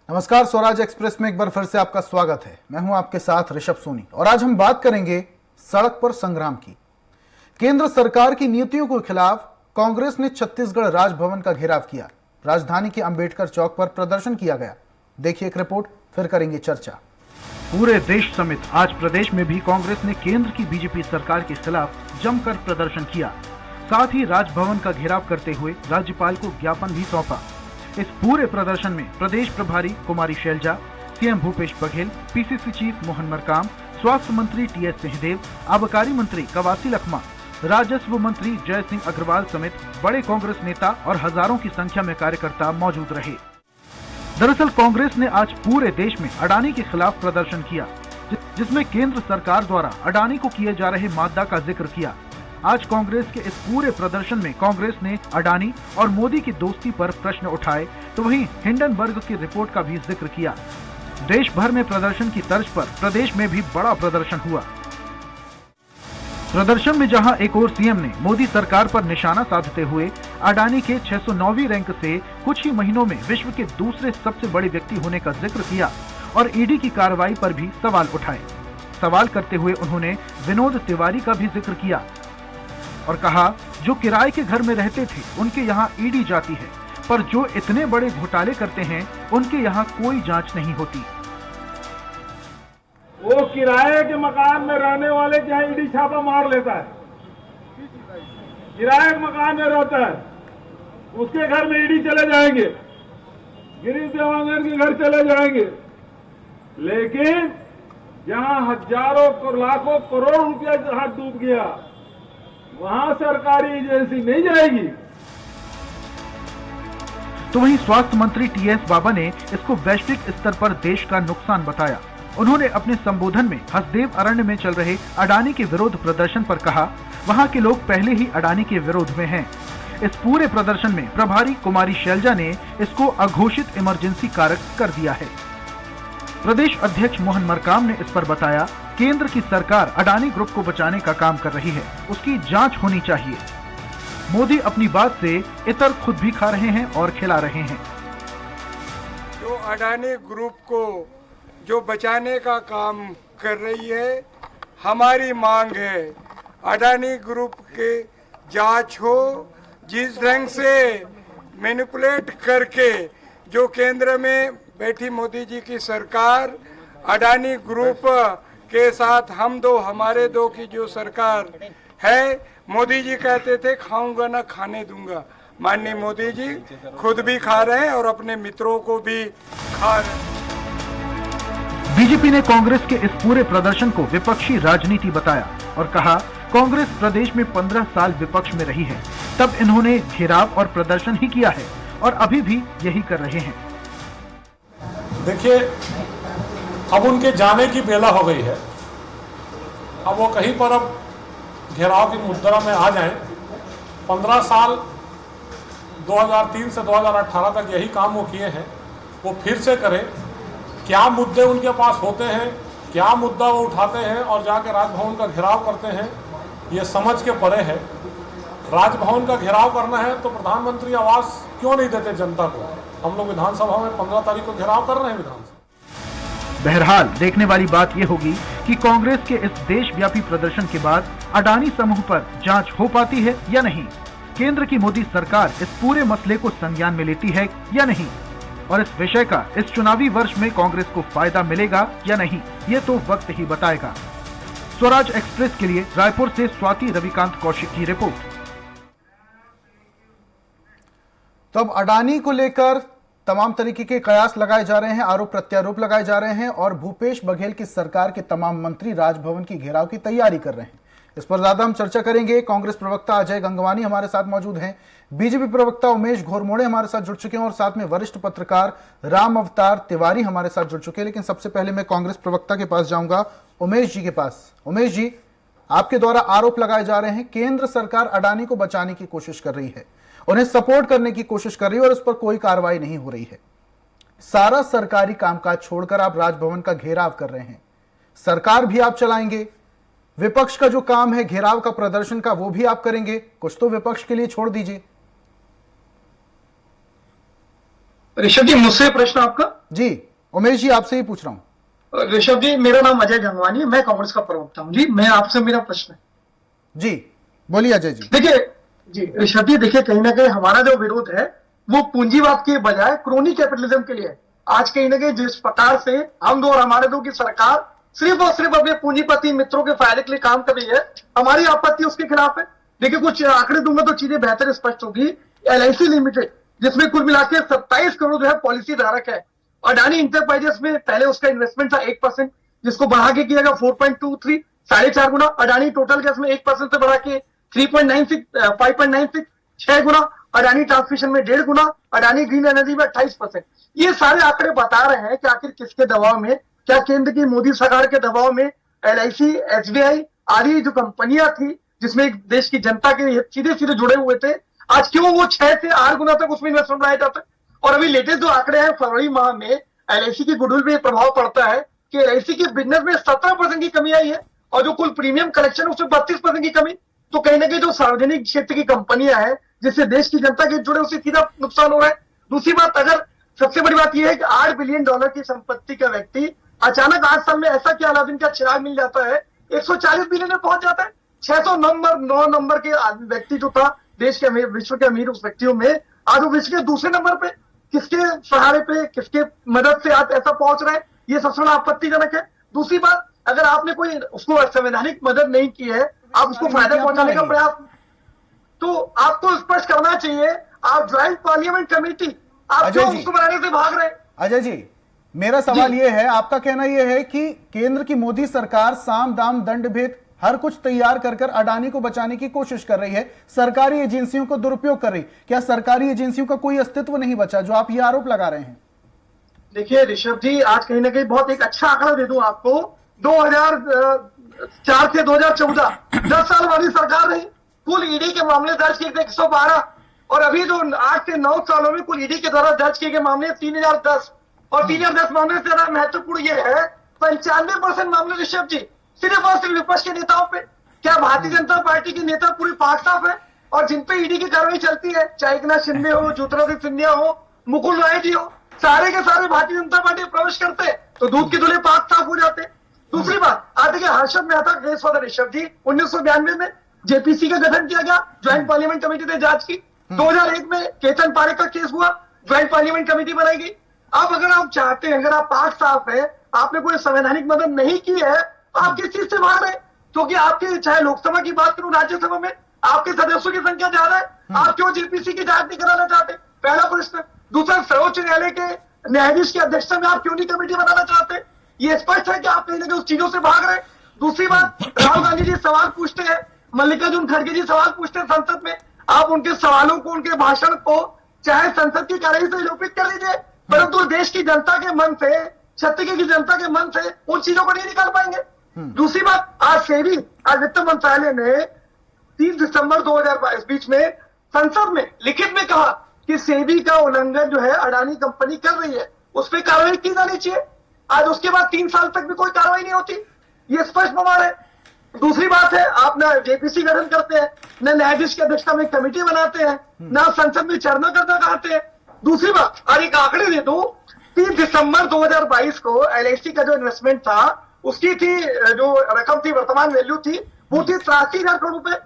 नमस्कार, स्वराज एक्सप्रेस में एक बार फिर से आपका स्वागत है। मैं हूं आपके साथ ऋषभ सोनी और आज हम बात करेंगे सड़क पर संग्राम की। केंद्र सरकार की नीतियों के खिलाफ कांग्रेस ने छत्तीसगढ़ राजभवन का घेराव किया। राजधानी के अंबेडकर चौक पर प्रदर्शन किया गया। देखिए एक रिपोर्ट, फिर करेंगे चर्चा। पूरे देश समेत आज प्रदेश में भी कांग्रेस ने केंद्र की बीजेपी सरकार के खिलाफ जमकर प्रदर्शन किया। साथ ही राजभवन का घेराव करते हुए राज्यपाल को ज्ञापन भी सौंपा। इस पूरे प्रदर्शन में प्रदेश प्रभारी Kumari Selja, CM Bhupesh Baghel, PCC chief Mohan Markam, स्वास्थ्य मंत्री टीएस सिंहदेव, आबकारी मंत्री कवासी लखमा, राजस्व मंत्री जय सिंह अग्रवाल समेत बड़े कांग्रेस नेता और हजारों की संख्या में कार्यकर्ता मौजूद रहे। दरअसल कांग्रेस ने आज पूरे देश में अडानी के खिलाफ प्रदर्शन किया, जिसमें केंद्र सरकार द्वारा अडानी को किए जा रहे मादा का जिक्र किया। आज कांग्रेस के इस पूरे प्रदर्शन में कांग्रेस ने अडानी और मोदी की दोस्ती पर प्रश्न उठाए, तो वहीं हिंडनबर्ग की रिपोर्ट का भी जिक्र किया। देश भर में प्रदर्शन की तर्ज पर प्रदेश में भी बड़ा प्रदर्शन हुआ। प्रदर्शन में जहां एक ओर सीएम ने मोदी सरकार पर निशाना साधते हुए अडानी के 609वीं रैंक से कुछ ही महीनों में विश्व के दूसरे सबसे बड़े व्यक्ति होने का जिक्र किया और ईडी की कार्रवाई पर भी सवाल उठाए। सवाल करते हुए उन्होंने विनोद तिवारी का भी जिक्र किया और कहा, जो किराए के घर में रहते थे उनके यहाँ ईडी जाती है, पर जो इतने बड़े घोटाले करते हैं उनके यहाँ कोई जांच नहीं होती। वो किराए के मकान में रहने वाले के यहाँ ईडी छापा मार लेता है। किराए के मकान में रहता है, उसके घर में ईडी चले जाएंगे, गिरीश देवांगन के घर चले जाएंगे, लेकिन जहाँ हजारों लाखों करोड़ रुपया जहाँ डूब गया वहां सरकारी एजेंसी नहीं जाएगी। तो वहीं स्वास्थ्य मंत्री टीएस बाबा ने इसको वैश्विक स्तर पर देश का नुकसान बताया। उन्होंने अपने संबोधन में हसदेव अरण्य में चल रहे अडानी के विरोध प्रदर्शन पर कहा, वहां के लोग पहले ही अडानी के विरोध में हैं। इस पूरे प्रदर्शन में प्रभारी कुमारी शैलजा ने इसको अघोषित इमरजेंसी कारक कर दिया है। प्रदेश अध्यक्ष मोहन मरकाम ने इस पर बताया, केंद्र की सरकार अडानी ग्रुप को बचाने का काम कर रही है, उसकी जांच होनी चाहिए। मोदी अपनी बात से इतर खुद भी खा रहे हैं और खिला रहे हैं। जो अडानी ग्रुप को जो बचाने का काम कर रही है, हमारी मांग है अडानी ग्रुप के जांच हो। जिस ढंग से मैनिपुलेट करके जो केंद्र में बैठी मोदी जी की सरकार अडानी ग्रुप के साथ हम दो हमारे दो की जो सरकार है, मोदी जी कहते थे खाऊंगा ना खाने दूंगा। माननीय मोदी जी खुद भी खा रहे हैं और अपने मित्रों को भी खा रहे हैं। बीजेपी ने कांग्रेस के इस पूरे प्रदर्शन को विपक्षी राजनीति बताया और कहा, कांग्रेस प्रदेश में 15 साल विपक्ष में रही है, तब इन्होंने घेराव और प्रदर्शन ही किया है और अभी भी यही कर रहे हैं। देखिए, अब उनके जाने की बेला हो गई है। अब वो कहीं पर अब घेराव की मुद्रा में आ जाएं। 15 साल 2003 से 2018 तक यही काम वो किए हैं, वो फिर से करें। क्या मुद्दे उनके पास होते हैं, क्या मुद्दा वो उठाते हैं और जाके राजभवन का घेराव करते हैं, ये समझ के परे है। राजभवन का घेराव करना है तो प्रधानमंत्री आवास क्यों नहीं देते जनता को? हम लोग विधानसभा में 15 तारीख को घेराव कर रहे हैं विधानसभा। बहरहाल देखने वाली बात यह होगी कि कांग्रेस के इस देशव्यापी प्रदर्शन के बाद अडानी समूह पर जांच हो पाती है या नहीं, केंद्र की मोदी सरकार इस पूरे मसले को संज्ञान में लेती है या नहीं, और इस विषय का इस चुनावी वर्ष में कांग्रेस को फायदा मिलेगा या नहीं, ये तो वक्त ही बताएगा। स्वराज एक्सप्रेस के लिए रायपुर से स्वाति रविकांत कौशिक की रिपोर्ट। तो अब अडानी को लेकर तमाम तरीके के कयास लगाए जा रहे हैं, आरोप प्रत्यारोप लगाए जा रहे हैं और भूपेश बघेल की सरकार के तमाम मंत्री राजभवन की घेराव की तैयारी कर रहे हैं। इस पर ज्यादा हम चर्चा करेंगे। कांग्रेस प्रवक्ता अजय गंगवानी हमारे साथ मौजूद हैं, बीजेपी प्रवक्ता उमेश घोरमोड़े हमारे साथ जुड़ चुके हैं और साथ में वरिष्ठ पत्रकार राम अवतार तिवारी हमारे साथ जुड़ चुके हैं। लेकिन सबसे पहले मैं कांग्रेस प्रवक्ता के पास जाऊंगा, उमेश जी के पास। उमेश जी, आपके द्वारा आरोप लगाए जा रहे हैं केंद्र सरकार अडानी को बचाने की कोशिश कर रही है, उन्हें सपोर्ट करने की कोशिश कर रही है और उस पर कोई कार्रवाई नहीं हो रही है। सारा सरकारी कामकाज छोड़कर आप राजभवन का घेराव कर रहे हैं, सरकार भी आप चलाएंगे, विपक्ष का जो काम है घेराव का, प्रदर्शन का, वो भी आप करेंगे। कुछ तो विपक्ष के लिए छोड़ दीजिए। ऋषभ जी, मुझसे प्रश्न आपका। जी उमेश जी, आपसे ही पूछ रहा हूं। ऋषभ जी, मेरा नाम अजय गंगवानी, मैं कांग्रेस का प्रवक्ता हूं जी। मैं आपसे, मेरा प्रश्न है जी, बोलिए अजय जी। देखिए जी, ऋषभ जी देखिए, कहीं ना कहीं हमारा जो विरोध है वो पूंजीवाद के बजाय क्रोनी कैपिटलिज्म के लिए है। आज कहीं ना कहीं जिस प्रकार से हम दो और हमारे दो की सरकार सिर्फ और सिर्फ अपने पूंजीपति मित्रों के फायदे के लिए काम कर रही है, हमारी आपत्ति उसके खिलाफ है। देखिए कुछ आंकड़े दूंगा तो चीजें बेहतर स्पष्ट होगी। LIC लिमिटेड, जिसमें कुल मिला के 27 करोड़ जो है पॉलिसी धारक है। अडानी इंटरप्राइजेस में पहले उसका इन्वेस्टमेंट था 1%, जिसको बढ़ा के किया गया 4.23, 4.5 गुना। अडानी टोटल गैस में 1% से बढ़ा के 3.96, 5.96, 6 गुना। अडानी ट्रांसमिशन में 1.5 गुना। अडानी ग्रीन एनर्जी में 28%। ये सारे आंकड़े बता रहे हैं कि आखिर किसके दबाव में, क्या केंद्र की मोदी सरकार के दबाव में LIC, SBI आदि जो कंपनियां थी जिसमें देश की जनता के सीधे सीधे जुड़े हुए थे, आज क्यों वो 6 से 8 गुना तक उसमें इन्वेस्टमेंट बनाया जाता है। और अभी लेटेस्ट जो आंकड़े हैं फरवरी माह में, LIC की गुडविल पे प्रभाव पड़ता है कि LIC के बिजनेस में 17% की कमी आई है और जो कुल प्रीमियम कलेक्शन है उसमें 32% की कमी। तो कहीं ना कहीं जो सार्वजनिक क्षेत्र की कंपनियां हैं जिससे देश की जनता के जुड़े, उससे सीधा नुकसान हो रहा है। दूसरी बात, अगर सबसे बड़ी बात यह है कि $8 बिलियन की संपत्ति का व्यक्ति अचानक 8 साल में ऐसा क्या अलादीन का चिराग मिल जाता है, 140 बिलियन में पहुंच जाता है। 609 नंबर के व्यक्ति जो था देश के अमीर, विश्व के अमीर उस व्यक्तियों में, आज वो विश्व के दूसरे नंबर पे, किसके सहारे पे, किसके मदद से आज ऐसा पहुंच रहा है, ये सबसे बड़ा आपत्तिजनक है। दूसरी बात, अगर आपने कोई उसको संवैधानिक मदद नहीं की है, आप उसको फायदा पहुंचाने का प्रयास, तो आपको स्पष्ट करना चाहिए। आप ज्वाइंट पार्लियामेंट कमेटी, आप क्यों उसको बनाने से भाग रहे हैं? अजय जी, मेरा सवाल यह है, आपका कहना यह है कि केंद्र की मोदी सरकार साम दाम दंड भेद हर कुछ तैयार कर कर अडानी को बचाने की कोशिश कर रही है, सरकारी एजेंसियों को दुरुपयोग कर रही। क्या सरकारी एजेंसियों का कोई अस्तित्व नहीं बचा, जो आप ये आरोप लगा रहे हैं? देखिए ऋषभ जी, आज कहीं ना कहीं बहुत एक अच्छा आंकड़ा दे दूं आपको। 2004 से 2014 10 साल वाली सरकार रही, कुल ईडी के मामले दर्ज किए थे 112, और अभी जो 8 से 9 सालों में कुल ईडी के द्वारा दर्ज किए गए मामले 3010। और 3010 मामले से ज्यादा महत्वपूर्ण ये है, 95% मामले ऋषभ जी सिर्फ और सिर्फ विपक्ष के नेताओं पे। क्या भारतीय जनता पार्टी के नेता पूरी पाक साफ है? और जिन पे ईडी की कार्रवाई चलती है, चाहे एकनाथ शिंदे हो, ज्योतिरादित्य सिंधिया हो, मुकुल राय जी हो, सारे के सारे भारतीय जनता पार्टी प्रवेश करते तो दूध के धुले पाक साफ हो जाते। दूसरी बात, आज देखिए हर्षद मेहता केस हुआ था ऋषभ जी 1992 में, JPC का गठन किया गया, ज्वाइंट पार्लियामेंट कमेटी ने जांच की। 2001 में केतन पारेख का केस हुआ, ज्वाइंट पार्लियामेंट कमेटी बनाई गई। अब अगर आप चाहते हैं, अगर आप पाक साफ है, आपने कोई संवैधानिक मदद नहीं की है, आप किस चीज से भाग रहे हैं? क्योंकि आपके, चाहे लोकसभा की बात करूं, राज्यसभा में आपके सदस्यों की संख्या ज्यादा है, आप क्यों JPC की जांच नहीं कराना चाहते? पहला प्रश्न। दूसरा, सर्वोच्च न्यायालय के न्यायाधीश की अध्यक्षता में आप क्यों नहीं कमेटी बनाना चाहते? ये स्पष्ट है कि आप कहीं ना कहीं उस चीजों से भाग रहे हैं। दूसरी बात, राहुल गांधी जी सवाल पूछते हैं, मल्लिकार्जुन खड़गे जी सवाल पूछते हैं संसद में, आप उनके सवालों को, उनके भाषण को चाहे संसद की कार्यवाही से निरूपित कर लीजिए, परंतु देश की जनता के मन से, छत्तीसगढ़ की जनता के मन से उन चीजों को नहीं निकाल पाएंगे। दूसरी बात, आज सेबी, आज वित्त मंत्रालय ने 30 दिसंबर 2022 बीच में संसद में लिखित में कहा कि सेबी का उल्लंघन जो है अडानी कंपनी कर रही है, उस पर कार्रवाई की जानी चाहिए। आज उसके बाद 3 साल तक भी कोई कार्रवाई नहीं होती, ये स्पष्ट प्रमाण है। दूसरी बात है, आप ना JPC गठन करते हैं, न न्यायाधीश की अध्यक्षता में कमेटी बनाते हैं, ना संसद में चर्चा करना चाहते हैं। दूसरी बात, और एक आंकड़े दे दो, 3 दिसंबर 2022 को LIC का जो इन्वेस्टमेंट था, उसकी थी जो रकम थी, वर्तमान वैल्यू थी, वो थी 83,000 करोड़ रुपए।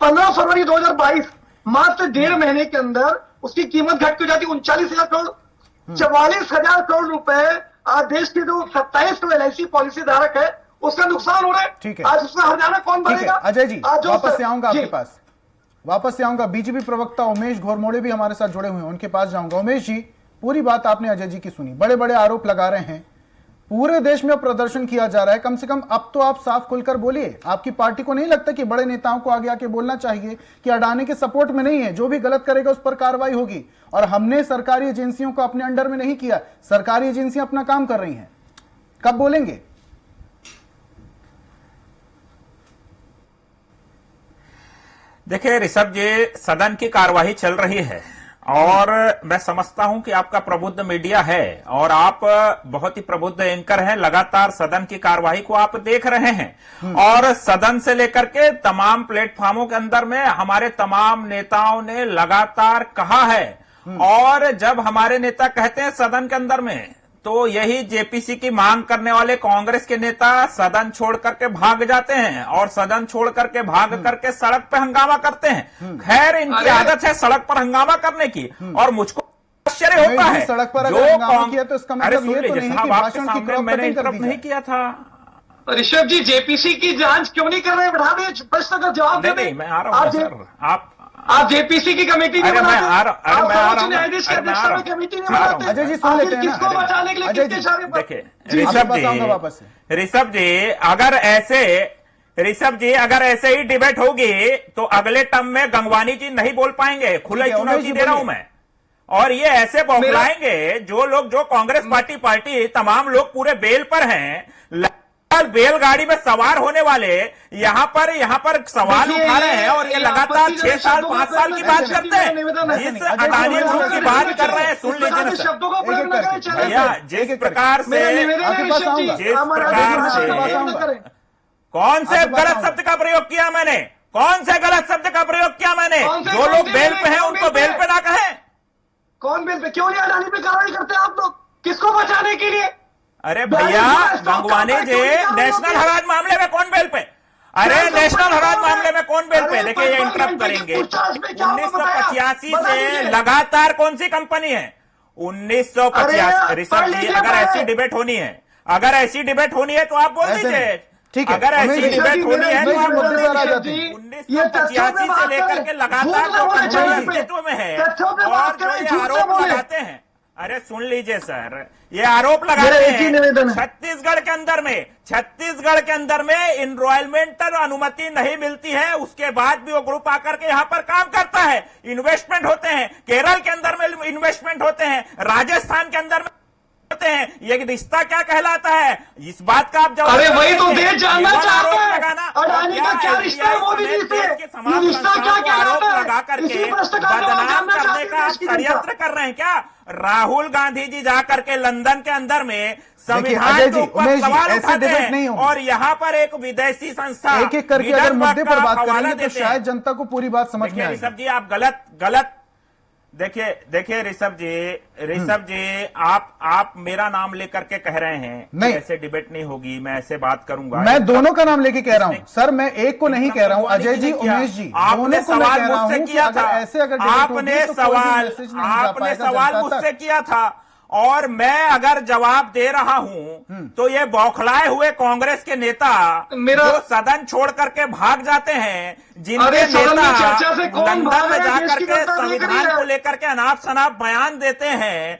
15 फरवरी 2022, मात्र 1.5 महीने के अंदर उसकी कीमत घट के जाती 39,000 करोड़। 44,000 करोड़ रुपए आज देश के जो 27 LIC पॉलिसी धारक है उसका नुकसान हो रहा है। ठीक है, आज उसका हर्जाना कौन भरेगा? अजय जी, वापस से आऊंगा आपके पास, वापस से आऊंगा। बीजेपी प्रवक्ता उमेश घोरमोड़े भी हमारे साथ जुड़े हुए हैं, उनके पास जाऊंगा। उमेश जी, पूरी बात आपने अजय जी की सुनी, बड़े बड़े आरोप लगा रहे हैं, पूरे देश में प्रदर्शन किया जा रहा है, कम से कम अब तो आप साफ खुलकर बोलिए। आपकी पार्टी को नहीं लगता कि बड़े नेताओं को आगे आके बोलना चाहिए कि अडानी के सपोर्ट में नहीं है, जो भी गलत करेगा उस पर कार्रवाई होगी, और हमने सरकारी एजेंसियों को अपने अंडर में नहीं किया, सरकारी एजेंसियां अपना काम कर रही हैं? कब बोलेंगे? देखिए ऋषभ जी, सदन की कार्यवाही चल रही है और मैं समझता हूं कि आपका प्रबुद्ध मीडिया है और आप बहुत ही प्रबुद्ध एंकर हैं, लगातार सदन की कार्यवाही को आप देख रहे हैं। और सदन से लेकर के तमाम प्लेटफॉर्मों के अंदर में हमारे तमाम नेताओं ने लगातार कहा है और जब हमारे नेता कहते हैं सदन के अंदर में, तो यही जेपीसी की मांग करने वाले कांग्रेस के नेता सदन छोड़ करके भाग जाते हैं और सदन छोड़ करके भाग करके सड़क पे हंगामा करते हैं। खैर, इनकी आदत है सड़क पर हंगामा करने की, और मुझको आश्चर्य होता है सड़क पर जो अगर हंगामा किया तो इसका मतलब ये तो नहीं कि साहब, आपके भाषण की सामने क्रॉप मैंने कटिंग कर इंटरप्ट दी नहीं जाए। किया था। ऋषभ जी, जेपीसी की जांच क्यों नहीं कर रहे? बढ़ा दिए प्रश्न का जवाब नहीं दे नहीं, मैं आ रहा हूँ सर। आप जेपीसी की कमेटी नहीं अरे मैं बनाते? आ रहा- अरे आप मैं आ रहा सर्वोच्च हूं। न्यायाधीश की अरे मैं आ अध्यक्षता रहा में हूं। कमेटी नहीं आ रहा बनाते? हूं। अजय जी, सुन आखिर लेते हैं ना। किसको बचाने के लिए अजय किसके जी, इशारे पर? देखिए जी, आपके ऋषभ पास आऊंगा वापस से। ऋषभ जी अगर ऐसे ही डिबेट होगी तो अगले टर्म में गंगवानी जी नहीं बोल पाएंगे। खुला ठीक है, उमेश चुनौती जी दे रहा हूं बोलिए। मैं। और ये ऐसे बौखलाएंगे जो लोग, जो कांग्रेस पार्टी तमाम लोग पूरे बेल पर हैं, बैलगाड़ी में सवार होने वाले यहाँ पर सवाल देखिए, उठा रहे हैं, और ये लगातार 6 साल 5 साल की बात करते हैं। जिस अडानी ग्रुप की बात कर रहे हैं, सुन लीजिए ना सर। शब्दों का प्रयोग न करें, चले भैया, सर। जिस प्रकार मेरा से निवेदन है आपके पास ऋषभ जी, आऊंगा। जिस हमारा प्रकार भाषण से- का प्रयोग न करें। कौन से आपके पास गलत आऊंगा। शब्द का प्रयोग किया मैंने? कौन से गलत शब्द का प्रयोग किया मैंने? कौन से- जो कौन लोग से बेल पे हैं कौन उनको बेल बेल पे? पे ना कहें। कौन बिल पे? क्यों नहीं अडानी पे कार्रवाई करते आप लोग? किसको बचाने के लिए? अरे भैया, गंगवानी जी नेशनल हराज मामले में कौन बेल पे? अरे नेशनल हराज मामले में कौन बेल पे? देखिए, ये इंटरप्ट करेंगे। 1985 से लगातार कौन सी कंपनी है? 1985। ऋषभ जी, अगर ऐसी डिबेट होनी है, तो आप बोल ऐसे दीजिए। नहीं। ठीक है, अगर ऐसी उमेश जी, डिबेट होनी है तो उमेश आप जी, बोल मुद्दे पर आ जाते दीजिए। हैं। 1985 से लेकर के लगातार जो कंपनी अस्तित्व में है, और जो ये आरोप लगाते हैं, अरे सुन लीजिए सर, ये आरोप लगाते मेरा एक ही निवेदन हैं है। छत्तीसगढ़ के अंदर में इन्वायरमेंटल अनुमति नहीं मिलती है, उसके बाद भी वो ग्रुप आकर के यहाँ पर काम करता है। इन्वेस्टमेंट होते हैं, केरल के अंदर में इन्वेस्टमेंट होते हैं, राजस्थान के अंदर में होते हैं। ये रिश्ता क्या कहलाता है? इस बात का आप जवाब अरे वही तो दीजिए। देश जानना केवल चाहता आरोप है। लगाना, अडानी का क्या रिश्ता है मोदी जी से? देश के ये तमाम रिश्ता क्या संस्थाओं को आरोप कहलाता है? लगा करके इसी प्रश्न का जवाब बदनाम जानना करने चाहते का हैं आप देश की जनता। षड्यंत्र कर रहे हैं क्या? राहुल गांधी जी जाकर के लंदन के अंदर में संविधान अजय के जी, ऊपर उमेश जी, सवाल ऐसे उठाते डिबेट नहीं हैं, होगी। और यहाँ पर एक विदेशी संस्था एक एक करके अगर विदर्भ मुद्दे का पर बात हवाला करेंगे तो देते हैं। शायद जनता को पूरी बात समझ में देखिए आएगी। ऋषभ जी, आप गलत देखिए ऋषभ जी, आप मेरा नाम लेकर के कह रहे हैं नहीं। कि ऐसे डिबेट नहीं होगी, मैं ऐसे बात करूंगा। मैं दोनों का नाम लेके कह रहा हूं सर, मैं एक को नहीं कह रहा हूं। अजय जी, उमेश जी, आपने दोनों को मैं सवाल कह रहा मुझसे हूं कि किया अगर था। ऐसे अगर डिबेट होगी आपने तो कोई भी सवाल मैसेज नहीं जा पाएगा जनता मुझसे तक। किया था, और मैं अगर जवाब दे रहा हूं तो ये बौखलाए हुए कांग्रेस के नेता जो सदन छोड़ करके भाग जाते हैं, जिनके अरे सदन में नेता चर्चा से कौन लंदन भाग में रहा है? देश जाकर की के जनता नहीं करी संविधान है। को लेकर के अनाप शनाप बयान देते हैं,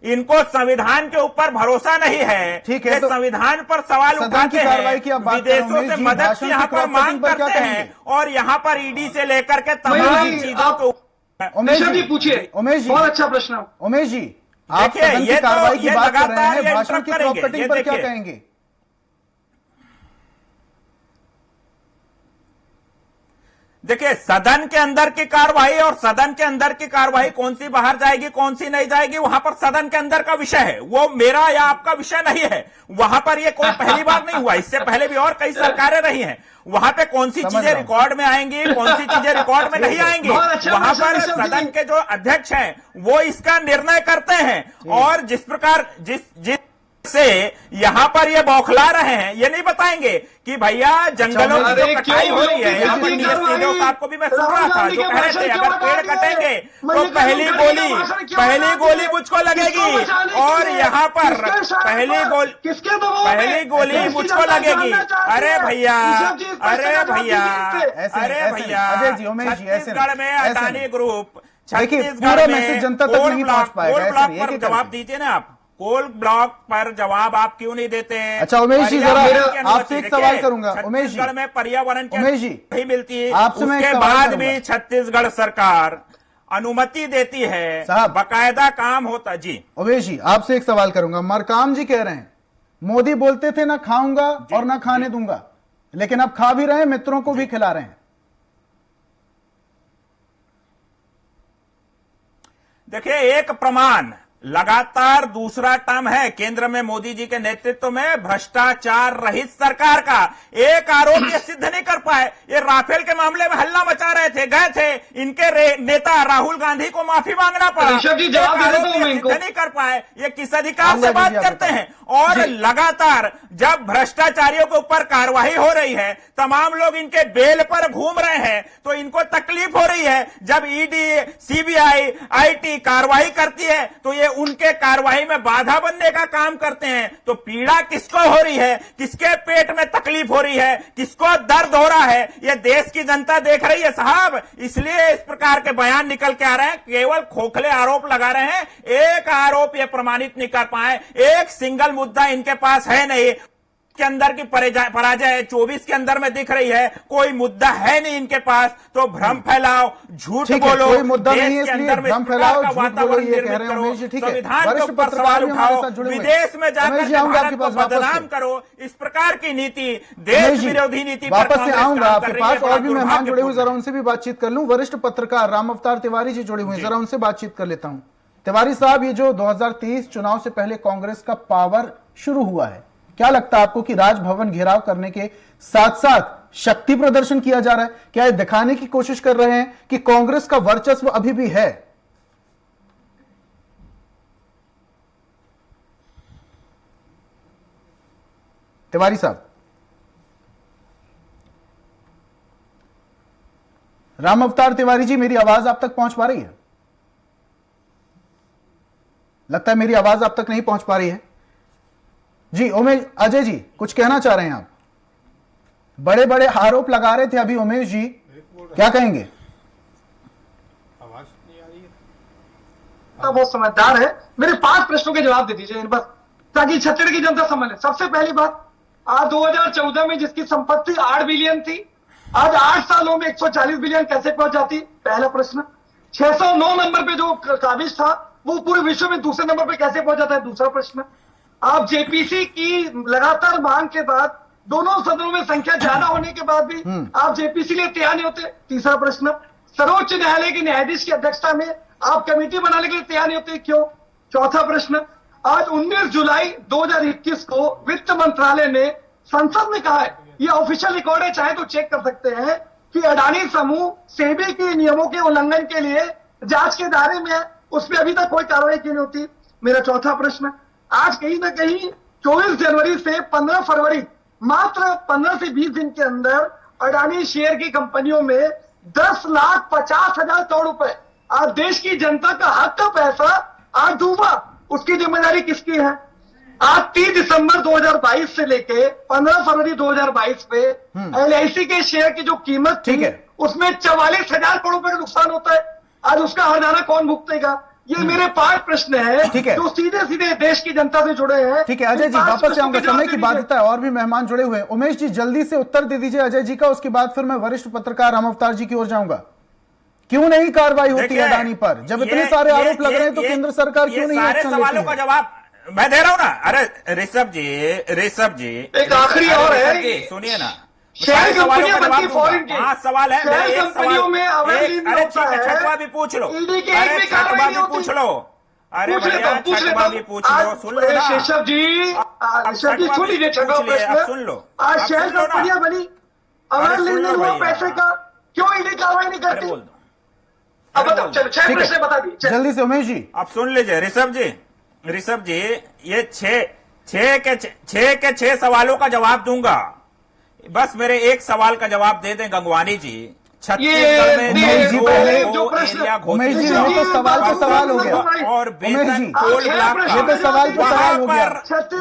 इनको संविधान के ऊपर भरोसा नहीं है। ठीक है, ये तो संविधान पर सवाल सदन उठाते की कार्रवाई की हैं, आप बात कर रहे हो, विदेशों से उमेश जी, मदद भाषण की यहाँ की पर क्रॉप मांग कटिंग पर क्या करते हैं, कहेंगे? और यहाँ पर ईडी से लेकर के तमाम मयूर जी, चीजों आप- के ऊपर उमेश ऋषभ जी जी, पूछिए, उमेश जी, बहुत अच्छा प्रश्न है। उमेश जी, आप देखिए, सदन ये की तो- कार्रवाई की ये बात कर रहे लगातार हैं, ये भाषण की इंटरप्ट क्रॉप करेंगे। कटिंग ये पर क्या देखिए। कहेंगे? देखिए, सदन के अंदर की कार्रवाई और सदन के अंदर की कार्रवाई कौन सी बाहर जाएगी, कौन सी नहीं जाएगी, वहां पर सदन के अंदर का विषय है, वो मेरा या आपका विषय नहीं है। वहां पर ये कोई पहली बार नहीं हुआ, इससे पहले भी और कई सरकारें रही हैं। वहां पे कौन सी समझ चीजें रहा हूं। रिकॉर्ड में आएंगी, कौन सी चीजें रिकॉर्ड में नहीं आएंगी, बहुत अच्छा वहां प्रश्न, पर ऋषभ जी। सदन के जो अध्यक्ष हैं वो इसका निर्णय करते हैं। और जिस प्रकार जिस से यहाँ पर ये बौखला रहे हैं, ये नहीं बताएंगे कि भैया जंगलों की अरे जो कटाई क्यों हो रही है। लोग यहाँ पर किसी नीरज कार्रवाई- सिंह साहब को भी मैं सुन रहा था, राहुल जो गांधी कह रहे के थे भाषण अगर क्यों पेड़ बता दिए? कटेंगे तो मल्लिकार्जुन पहली खड़गे गोली का भाषण क्यों पहली बता गोली दिए? मुझको किसको लगेगी, बचाने के और लिए? यहाँ पर किसके इशारे पहली पर? गोली किसके दबाव में? पहली गोली देश की मुझको जनता लगेगी। जानना चाहती अरे है। भैया, ऋषभ जी, इस प्रश्न अरे का जवाब भैया, दीजिए। ऐसे नहीं, अरे ऐसे नहीं। भैया, अजय जी, उमेश जी, ऐसे नहीं, छत्तीसगढ़ में ऐसे अडानी नहीं। ग्रुप, देखिए, छत्तीसगढ़ पूरा में मैसेज जनता तक कोल नहीं ब्लॉक- पहुंच पाएगा, कोल ऐसे ब्लॉक नहीं, पर एक-एक जवाब करके। दीजिए ना आप। कोल ब्लॉक पर जवाब आप क्यों नहीं देते हैं? अच्छा, उमेश जी, जरा पर्यावरण की अनुमति आपसे एक देखिए, सवाल करूंगा। उमेश जी, छत्तीसगढ़ में पर्यावरण की उमेश जी, नहीं मिलती, आपसे मैं एक उसके सवाल बाद करूंगा। भी छत्तीसगढ़ सरकार अनुमति देती है, साहब, बकायदा काम होता। जी उमेश जी, आपसे एक सवाल करूंगा। मरकाम जी कह रहे हैं मोदी बोलते थे ना खाऊंगा और ना खाने दूंगा, लेकिन अब खा भी रहे हैं, मित्रों को भी खिला रहे हैं। देखिए, एक प्रमाण लगातार दूसरा टर्म है केंद्र में मोदी जी के नेतृत्व में भ्रष्टाचार रहित सरकार का। एक आरोप ये सिद्ध नहीं कर पाए। ये राफेल के मामले में हल्ला मचा रहे थे, गए थे, इनके नेता राहुल गांधी को माफी मांगना पड़ा। ऋषभ जी, जवाब दे देता हूं मैं इनको। सिद्ध नहीं कर पाए। ये किस अधिकार से बात करते हैं? और लगातार जब भ्रष्टाचारियों के ऊपर कार्रवाई हो रही है, तमाम लोग इनके बेल पर घूम रहे हैं, तो इनको तकलीफ हो रही है। जब ईडी, सीबीआई, आईटी कार्रवाई करती है तो ये उनके कार्रवाई में बाधा बनने का काम करते हैं। तो पीड़ा किसको हो रही है, किसके पेट में तकलीफ हो रही है, किसको दर्द हो रहा है, ये देश की जनता देख रही है साहब। इसलिए इस प्रकार के बयान निकल के आ रहे हैं, केवल खोखले आरोप लगा रहे हैं। एक आरोप ये प्रमाणित नहीं कर पाए, एक सिंगल मुद्दा इनके पास है नहीं। के अंदर की पराजय 24 के अंदर में दिख रही है, कोई मुद्दा है नहीं इनके पास। तो भ्रम फैलाओ, झूठ बोलो, कोई मुद्दा नहीं है, देश के इसलिए अंदर में भ्रम फैलाओ, झूठ बोलो, वातावरण ये कह निर्मित रहे हैं करो, उमेश जी। ठीक है, संविधान के वरिष्ठ ऊपर पत्रकार सवाल भी हमारे उठाओ, साथ जुड़े हुए हैं। विदेश में जाकर उमेश जी, के आऊंगा भारत आपके को पास वापस बदनाम से। करो। इस प्रकार की नीति, देश विरोधी नीति पर वापस से कांग्रेस आऊंगा काम आपके कर रही पास। है, बड़ा और भी मेहमान जुड़े हुए, दुर्भाग्यपूर्ण जरा उनसे भी बातचीत कर लूं। वरिष्ठ पत्रकार राम अवतार तिवारी जी जुड़े हुए हैं, जरा उनसे बातचीत कर लेता हूं। तिवारी साहब, ये जो 2023 चुनाव से पहले कांग्रेस का पावर शुरू हुआ है, क्या लगता है आपको कि राजभवन घेराव करने के साथ साथ शक्ति प्रदर्शन किया जा रहा है? क्या ये दिखाने की कोशिश कर रहे हैं कि कांग्रेस का वर्चस्व अभी भी है? तिवारी साहब, राम अवतार तिवारी जी, मेरी आवाज आप तक पहुंच पा रही है? लगता है मेरी आवाज आप तक नहीं पहुंच पा रही है जी। उमेश, अजय जी कुछ कहना चाह रहे हैं आप? बड़े बड़े आरोप लगा रहे थे अभी उमेश जी, क्या कहेंगे? वो समझदार है। मेरे 5 प्रश्नों के जवाब दे दीजिए बस, ताकि छत्तीसगढ़ की जनता समझ ले। सबसे पहली बात, आज 2014 में जिसकी संपत्ति 8 बिलियन थी, आज 8 सालों में 140 बिलियन कैसे पहुंच जाती? पहला प्रश्न। 609 नंबर पे जो काबिज था, वो पूरे विश्व में दूसरे नंबर पे कैसे पहुंच जाता है? दूसरा प्रश्न। आप जेपीसी की लगातार मांग के बाद, दोनों सदनों में संख्या ज्यादा होने के बाद भी आप जेपीसी लिए तैयार नहीं होते? तीसरा प्रश्न। सर्वोच्च न्यायालय के न्यायाधीश की अध्यक्षता में आप कमेटी बनाने के लिए तैयार नहीं होते, क्यों? चौथा प्रश्न। आज 19 जुलाई 2021 को वित्त मंत्रालय ने संसद में कहा है, ये ऑफिशियल रिकॉर्ड है, चाहे तो चेक कर सकते हैं, कि अडानी समूह सेबी के नियमों के उल्लंघन के लिए जांच के दायरे में है, उसमें अभी तक कोई कार्रवाई क्यों नहीं होती? मेरा चौथा प्रश्न। आज कहीं ना कहीं 24 जनवरी से 15 फरवरी, मात्र 15 से 20 दिन के अंदर अडानी शेयर की कंपनियों में 10,50,000 करोड़ रुपए, आज देश की जनता का हक का पैसा आज डूबा। उसकी जिम्मेदारी किसकी है? आज 30 दिसंबर 2022 से लेके 15 फरवरी 2022 पे एलआईसी के शेयर की जो कीमत ठीक थी, है, उसमें 44,000 करोड़ रुपए का नुकसान होता है। आज उसका हर्जाना कौन भुगतेगा? ये मेरे 5 प्रश्न हैं, ठीक है, जो सीधे सीधे देश की जनता से जुड़े हैं। ठीक है अजय जी, वापस से आऊंगा, समय की बाध्यता है, और भी मेहमान जुड़े हुए हैं। उमेश जी जल्दी से उत्तर दे दीजिए अजय जी का, उसके बाद फिर मैं वरिष्ठ पत्रकार राम अवतार जी की ओर जाऊंगा। क्यों नहीं कार्रवाई होती है अडानी पर? जब इतने सारे आरोप लग रहे हैं तो केंद्र सरकार क्यों नहीं एक्शन लेती सवालों का है? जवाब मैं दे रहा हूं ना। अरे ऋषभ जी, एक आखिरी और है, सुनिए ना, शेयर कंपनियां बनती फॉरेन की, 5 सवाल है। शेयर कंपनियों में अवैध लीन होता है, छठवा भी पूछ लो, ईडी के एक भी कार्रवाई नहीं होती। पूछ लो, अरे भैया छठवा भी पूछ लो, सुन लो ना ऋषभ जी, सुन लीजिए छठवा प्रश्न। सुन लो, आज शेयर कंपनियां बनी, अवैध लेन देन हुआ पैसे का, क्यों ईडी कार्रवाई नहीं करती? बोल दो, अब बताओ, चलो 6 प्रश्न बता दीजिए जल्दी से उमेश जी। अब सुन लीजिए ऋषभ जी, ये 6 के 6 सवालों का जवाब दूंगा। बस मेरे एक सवाल का जवाब दे दें गंगवानी जी। छत्तीसगढ़ में उमेश जी पहले जो प्रश्न, उमेश जी ये तो सवाल तो सवाल हो गया। और उमेश जी, कोल ब्लॉक का, ये तो सवाल तो सवाल हो गया।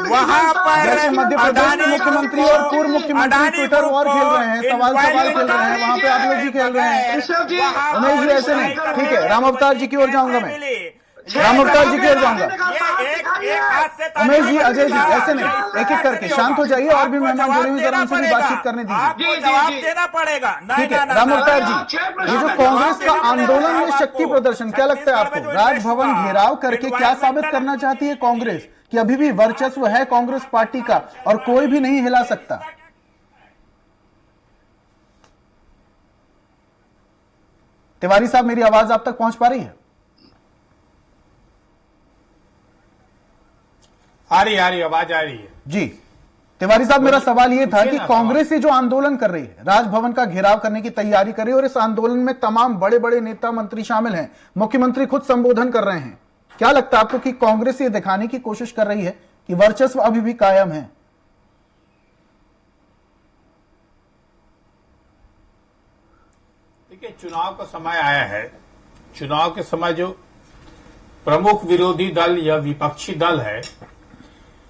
वहां पर जैसे मध्य प्रदेश के मुख्यमंत्री और पूर्व मुख्यमंत्री ट्विटर वॉर खेल रहे हैं, सवाल खेल रहे हैं, वहां पे आप लोग भी खेल रहे हैं। उमेश जी ऐसे नहीं, ठीक है राम अवतार जी की ओर जाऊंगा मैं, राम अवतार जी की ओर जाऊंगा। उमेश जी, अजय जी, ऐसे नहीं, एक एक करके शांत हो जाइए, और भी मेहमान जुड़े हुए, जरा उनसे भी बातचीत करने दीजिए। जवाब देना पड़ेगा। ठीक है राम अवतार जी, ये जो कांग्रेस का आंदोलन में शक्ति प्रदर्शन, क्या लगता है आपको? राजभवन घेराव करके क्या साबित करना चाहती है कांग्रेस कि अभी भी वर्चस्व है कांग्रेस पार्टी का और कोई भी नहीं हिला सकता? तिवारी साहब, मेरी आवाज आप तक पहुंच पा रही है? आ रही आवाज आ रही है। जी तिवारी साहब, मेरा सवाल ये था कि कांग्रेस ये जो आंदोलन कर रही है, राजभवन का घेराव करने की तैयारी कर रही है, और इस आंदोलन में तमाम बड़े बड़े नेता मंत्री शामिल हैं, मुख्यमंत्री खुद संबोधन कर रहे हैं, क्या लगता है आपको कि कांग्रेस ये दिखाने की कोशिश कर रही है कि वर्चस्व अभी भी कायम है? देखिए, चुनाव का समय आया है। चुनाव के समय जो प्रमुख विरोधी दल या विपक्षी दल है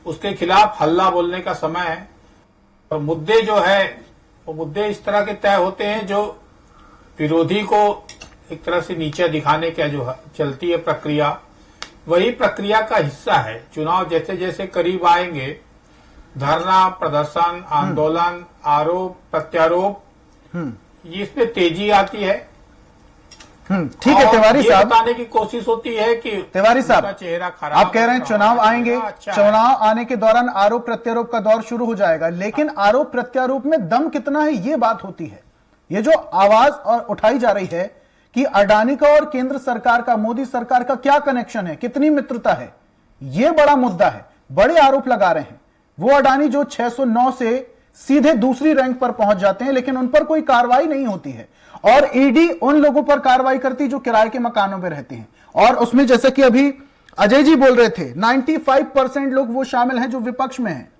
उसके खिलाफ हल्ला बोलने का समय है। और मुद्दे जो है वो मुद्दे इस तरह के तय होते हैं जो विरोधी को एक तरह से नीचे दिखाने का जो चलती है प्रक्रिया, वही प्रक्रिया का हिस्सा है। चुनाव जैसे जैसे करीब आएंगे, धरना प्रदर्शन, आंदोलन, आरोप प्रत्यारोप, इसमें तेजी आती है। ठीक है तिवारी साहब, बताने की कोशिश होती है कि तिवारी साहब चेहरा खराब, आप कह रहे हैं चुनाव आएंगे, अच्छा चुनाव आने के दौरान आरोप प्रत्यारोप का दौर शुरू हो जाएगा, लेकिन आरोप प्रत्यारोप में दम कितना है ये बात होती है। ये जो आवाज और उठाई जा रही है कि अडानी का और केंद्र सरकार का, मोदी सरकार का क्या कनेक्शन है, कितनी मित्रता है, ये बड़ा मुद्दा है। बड़े आरोप लगा रहे हैं वो अडानी जो 609 से सीधे दूसरी रैंक पर पहुंच जाते हैं, लेकिन उन पर कोई कार्रवाई नहीं होती है। और ईडी उन लोगों पर कार्रवाई करती जो किराए के मकानों में रहते हैं, और उसमें जैसे कि अभी अजय जी बोल रहे थे 95% लोग वो शामिल हैं जो विपक्ष में हैं।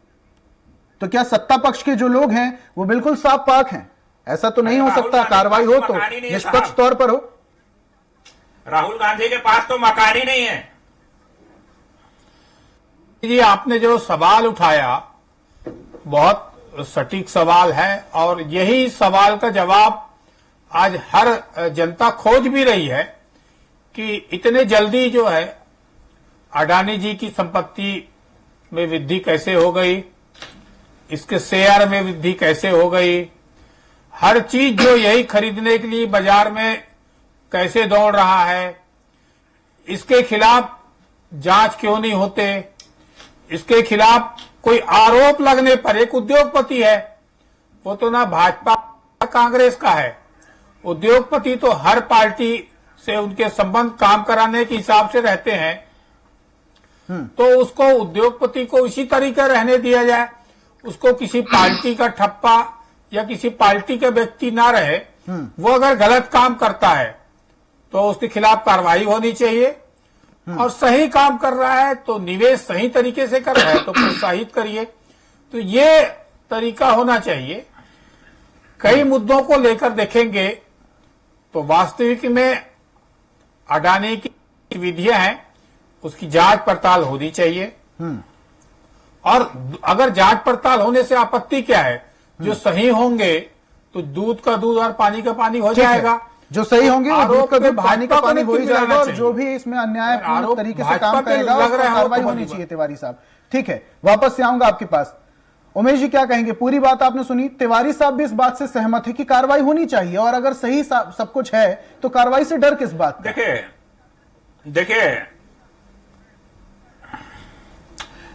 तो क्या सत्ता पक्ष के जो लोग हैं वो बिल्कुल साफ पाक हैं? ऐसा तो नहीं हो सकता। कार्रवाई हो तो निष्पक्ष तौर पर हो। राहुल गांधी के पास तो मकान ही नहीं है। जी, आपने जो सवाल उठाया बहुत सटीक सवाल है, और यही सवाल का जवाब आज हर जनता खोज भी रही है कि इतने जल्दी जो है अडानी जी की संपत्ति में वृद्धि कैसे हो गई, इसके शेयर में वृद्धि कैसे हो गई, हर चीज जो यही खरीदने के लिए बाजार में कैसे दौड़ रहा है, इसके खिलाफ जांच क्यों नहीं होते, इसके खिलाफ कोई आरोप लगने पर, एक उद्योगपति है, वो तो ना भाजपा कांग्रेस का है, उद्योगपति तो हर पार्टी से उनके संबंध काम कराने के हिसाब से रहते हैं, तो उसको उद्योगपति को इसी तरीके रहने दिया जाए, उसको किसी पार्टी का ठप्पा या किसी पार्टी के व्यक्ति ना रहे। वो अगर गलत काम करता है तो उसके खिलाफ कार्रवाई होनी चाहिए, और सही काम कर रहा है तो निवेश सही तरीके से कर रहा है तो प्रोत्साहित करिए। तो ये तरीका होना चाहिए। कई मुद्दों को लेकर देखेंगे तो वास्तविक में अडानी की विधियां हैं, उसकी जांच पड़ताल होनी चाहिए। और अगर जांच पड़ताल होने से आपत्ति क्या है, जो सही होंगे तो दूध का दूध और पानी का पानी हो जाएगा। जो सही होंगे वो दूध का दूध पानी का पानी हो ही जाएगा, और चाहिए। जो भी इसमें अन्यायपूर्ण तरीके से काम भाजपा पे करेगा लग उस पर रहा है कार्रवाई वो तो होनी बड़ी चाहिए। तिवारी साहब ठीक है, वापस से आऊंगा आपके पास। उमेश जी क्या कहेंगे? पूरी बात आपने सुनी, तिवारी साहब भी इस बात से सहमत है कि कार्रवाई होनी चाहिए, और अगर सही सब कुछ है तो कार्रवाई से डर किस बात का?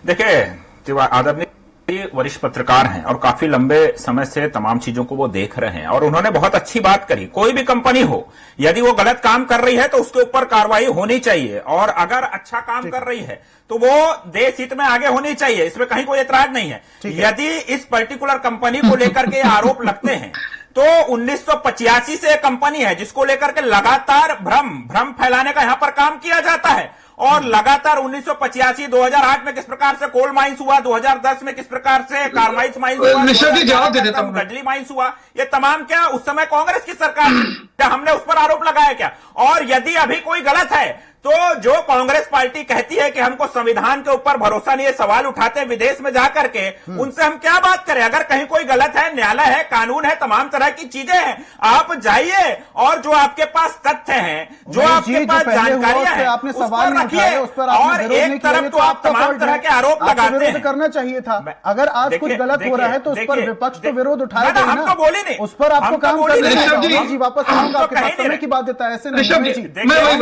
देखिए आदरणीय वरिष्ठ पत्रकार हैं और काफी लंबे समय से तमाम चीजों को वो देख रहे हैं, और उन्होंने बहुत अच्छी बात करी। कोई भी कंपनी हो, यदि वो गलत काम कर रही है तो उसके ऊपर कार्रवाई होनी चाहिए, और अगर अच्छा काम कर रही है तो वो देश हित में आगे होनी चाहिए, इसमें कहीं कोई एतराज नहीं है। यदि इस पर्टिकुलर कंपनी को लेकर के आरोप लगते हैं तो 1985 से एक कंपनी है जिसको लेकर के लगातार भ्रम फैलाने का यहां पर काम किया जाता है, और लगातार 1985 2008 में किस प्रकार से कोल माइंस हुआ, 2010 में किस प्रकार से कार्बाइड माइंस हुआ, गजली माइंस हुआ, ये तमाम क्या उस समय कांग्रेस की सरकार, क्या हमने उस पर आरोप लगाया क्या? और यदि अभी कोई गलत है तो जो कांग्रेस पार्टी कहती है कि हमको संविधान के ऊपर भरोसा नहीं है, सवाल उठाते हैं विदेश में जाकर के, उनसे हम क्या बात करें? अगर कहीं कोई गलत है, न्यायालय है, कानून है, तमाम तरह की चीजें हैं, आप जाइए और जो आपके पास तथ्य हैं, जो आपके पास जानकारियां हैं, आपने सवाल नहीं उठाए, उस पर और एक तरफ तो आप तमाम तरह के आरोप लगाते हैं। करना चाहिए था। अगर आज कुछ गलत हो रहा है तो उस पर विपक्ष तो विरोध उठाएगा, हम तो बोले नहीं, उस पर आपको काम करना है। जी वापस आऊंगा आपके पास, समय की बात देता है ऐसे नहीं।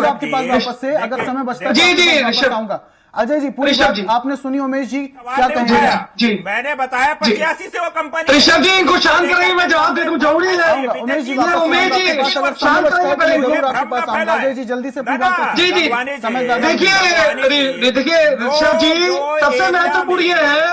आपके पास वापस से अगर समय बचता है आऊंगा। अजय जी पूरी ऋषभ बात जी। आपने सुनी। उमेश जी क्या नहीं कहेंगे? उठाया। जी। मैंने बताया 85 से वो कंपनी ऋषभ जी इनको शांत करेंगे, मैं जवाब दे दूं, जरूरी है। उमेश जी ये वापस उमेश जी, आपके पास अगर समय शांत बचता है तो मैं रहिए, जरूर आपके पास आऊंगा। अजय जी जल्दी से अपनी बात रखें। जी, जी। समय ज्यादा नहीं। देखिए ऋषभ जी, सबसे महत्वपूर्ण ये है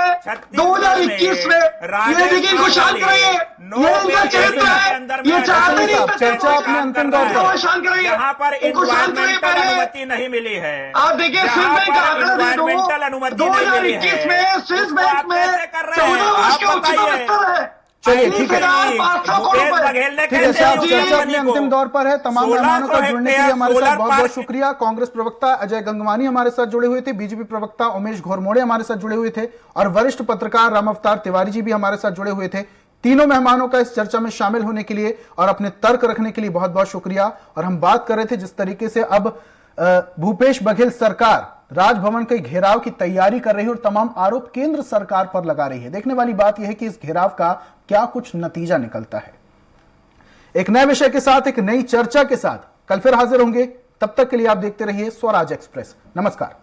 2021 में ये देखिए इनको शांत कराइए, ये इनका चरित्र है, ये चाहते नहीं साहब, चर्चा अपने अंतिम दौर पर। शांत कराइए, यहाँ पर इनको शांत कराइए इन्वायरमेंटल पहले। अनुमति नहीं मिली है। आप देखिए स्विस बैंक का आंकड़ा दे दो, इन्वायरमेंटल अनुमति नहीं मिली है। 2021 में स्विस उसको बैंक आप में कैसे कर रहे हैं? 14 वर्ष के आप उच्चतम बताइए। स्तर है। चलिए, ठीक है। 30,500 करोड़ भूपेश रुपए। बघेल ने ठीक है कैसे साहब, दी चर्चा अपने कंपनी को? अंतिम दौर पर है। तमाम मेहमानों का 1600 जुड़ने के लिए हमारे साथ हेक्टेयर बहुत बहुत सोलर शुक्रिया। कांग्रेस प्रवक्ता अजय गंगवानी हमारे साथ जुड़े हुए थे, बीजेपी प्रवक्ता उमेश घोरमोड़े हमारे साथ जुड़े हुए थे और वरिष्ठ पत्रकार राम अवतार तिवारी जी भी हमारे साथ जुड़े हुए थे। तीनों मेहमानों का इस चर्चा में शामिल होने के लिए और अपने तर्क रखने के लिए बहुत बहुत शुक्रिया। और हम बात कर रहे थे जिस तरीके से अब भूपेश बघेल सरकार राजभवन के घेराव की तैयारी कर रही है और तमाम आरोप केंद्र सरकार पर लगा रही है। देखने वाली बात यह है कि इस घेराव का क्या कुछ नतीजा निकलता है। एक नए विषय के साथ, एक नई चर्चा के साथ कल फिर हाजिर होंगे। तब तक के लिए आप देखते रहिए स्वराज एक्सप्रेस। नमस्कार।